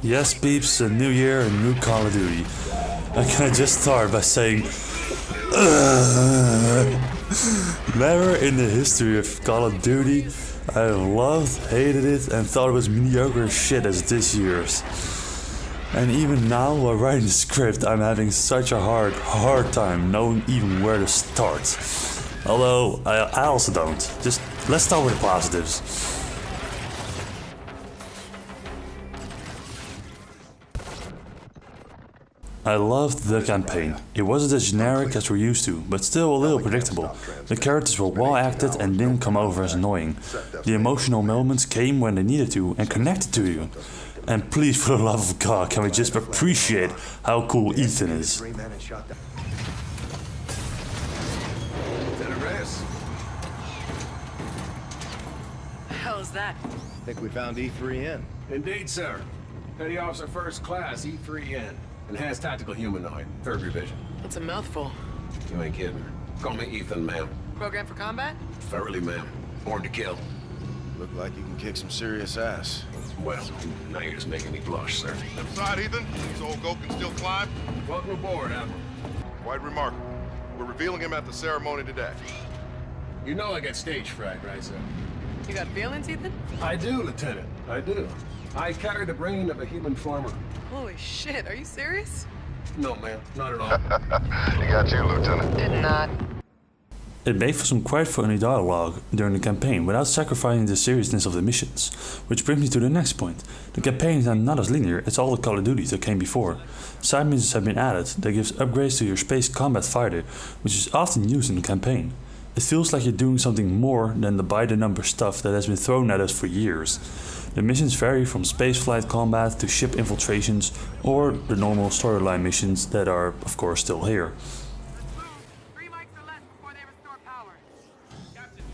Yes, peeps, a new year, a new Call of Duty. And can I just start by saying, never in the history of Call of Duty I have loved, hated it, and thought it was mediocre shit as this year's. And even now, while writing the script, I'm having such a hard time knowing even where to start. Although, I also don't. Just, let's start with the positives. I loved the campaign. It wasn't as generic as we're used to, but still a little predictable. The characters were well acted and didn't come over as annoying. The emotional moments came when they needed to and connected to you. And please, for the love of God, can we just appreciate how cool Ethan is? Hell is that? I think we found E3N. Indeed, sir. Petty Officer First Class, E3N. Enhanced Tactical Humanoid, 3rd Revision. That's a mouthful. You ain't kidding. Call me Ethan, ma'am. Program for combat? Thoroughly, ma'am. Born to kill. Look like you can kick some serious ass. Well, now you're just making me blush, sir. Side, Ethan. This old goat can still climb. Welcome aboard, Admiral. Quite remarkable. We're revealing him at the ceremony today. You know I got stage fright, right, sir? You got feelings, Ethan? I do, Lieutenant. I do. I carry the brain of a human farmer. Holy shit, are you serious? No, ma'am. Not at all. He got you, Lieutenant. Did not. It made for some quite funny dialogue during the campaign without sacrificing the seriousness of the missions. Which brings me to the next point. The campaign is not as linear as all the Call of Duties that came before. Side missions have been added that gives upgrades to your space combat fighter, which is often used in the campaign. It feels like you're doing something more than the by-the-number stuff that has been thrown at us for years. The missions vary from spaceflight combat to ship infiltrations or the normal storyline missions that are, of course, still here.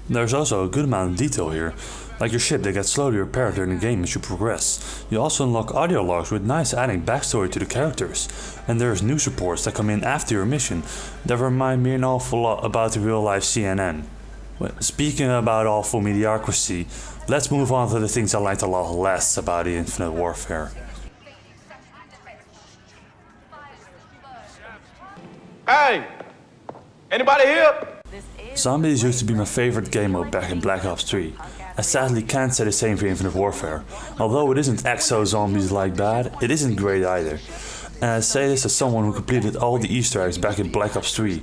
There's also a good amount of detail here, like your ship that gets slowly repaired during the game as you progress. You also unlock audio logs with nice adding backstory to the characters, and there's news reports that come in after your mission that remind me an awful lot about the real life CNN. Well, speaking about awful mediocrity, let's move on to the things I liked a lot less about the Infinite Warfare. Hey! Anybody here? Zombies used to be my favorite game mode back in Black Ops 3. I sadly can't say the same for Infinite Warfare. Although it isn't exo-zombies like bad, it isn't great either. And I say this as someone who completed all the Easter eggs back in Black Ops 3.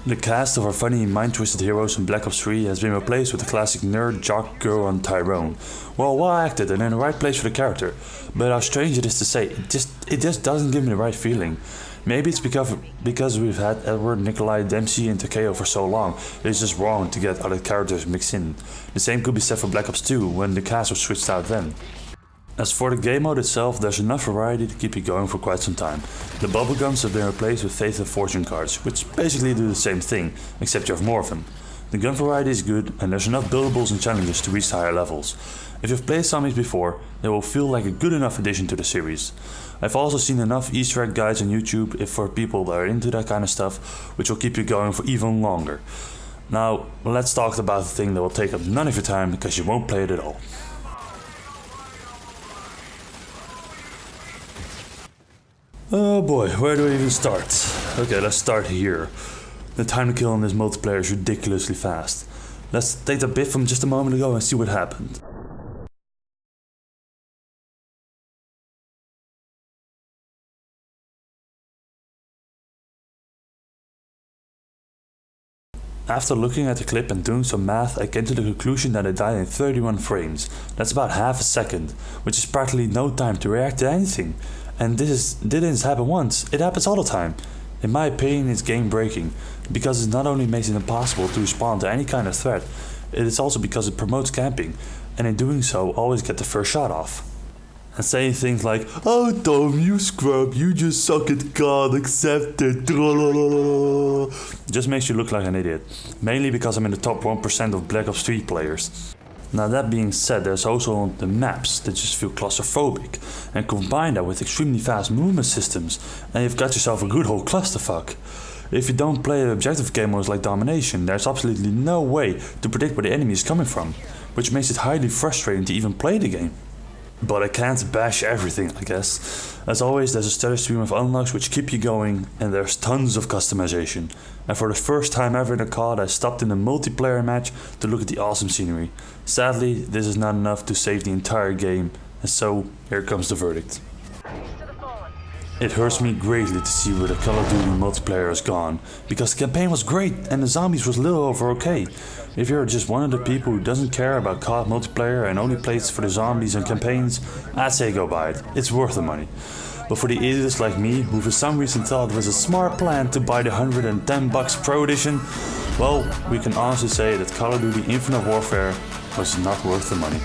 The cast of our funny mind-twisted heroes in Black Ops 3 has been replaced with the classic nerd, jock, girl and Tyrone. Well acted and in the right place for the character, but how strange it is to say, it just doesn't give me the right feeling. Maybe it's because we've had Edward, Nikolai, Dempsey and Takeo for so long, it's just wrong to get other characters mixed in. The same could be said for Black Ops 2, when the cast was switched out then. As for the game mode itself, there's enough variety to keep you going for quite some time. The bubblegums have been replaced with Faith and Fortune cards, which basically do the same thing, except you have more of them. The gun variety is good, and there's enough buildables and challenges to reach the higher levels. If you've played zombies before, they will feel like a good enough addition to the series. I've also seen enough Easter egg guides on YouTube if for people that are into that kind of stuff, which will keep you going for even longer. Now, let's talk about the thing that will take up none of your time because you won't play it at all. Oh boy, where do I even start? Okay, let's start here. The time to kill in this multiplayer is ridiculously fast. Let's take the bit from just a moment ago and see what happened. After looking at the clip and doing some math, I came to the conclusion that I died in 31 frames. That's about half a second, which is practically no time to react to anything. And this didn't happen once, it happens all the time. In my opinion, it's game breaking, because it not only makes it impossible to respond to any kind of threat, it is also because it promotes camping, and in doing so always get the first shot off. And saying things like, "Oh Tom, you scrub, you just suck at God, accept it," just makes you look like an idiot. Mainly because I'm in the top 1% of Black Ops 3 players. Now that being said, there's also the maps that just feel claustrophobic, and combine that with extremely fast movement systems, and you've got yourself a good old clusterfuck. If you don't play objective game modes like Domination, there's absolutely no way to predict where the enemy is coming from, which makes it highly frustrating to even play the game. But I can't bash everything, I guess. As always, there's a steady stream of unlocks which keep you going, and there's tons of customization. And for the first time ever in a COD, I stopped in a multiplayer match to look at the awesome scenery. Sadly, this is not enough to save the entire game, and so here comes the verdict. It hurts me greatly to see where the Call of Duty multiplayer is gone, because the campaign was great and the zombies was little over okay. If you're just one of the people who doesn't care about COD multiplayer and only plays for the zombies and campaigns, I'd say go buy it, it's worth the money. But for the idiots like me, who for some reason thought it was a smart plan to buy the $110 Pro Edition, well, we can honestly say that Call of Duty Infinite Warfare was not worth the money.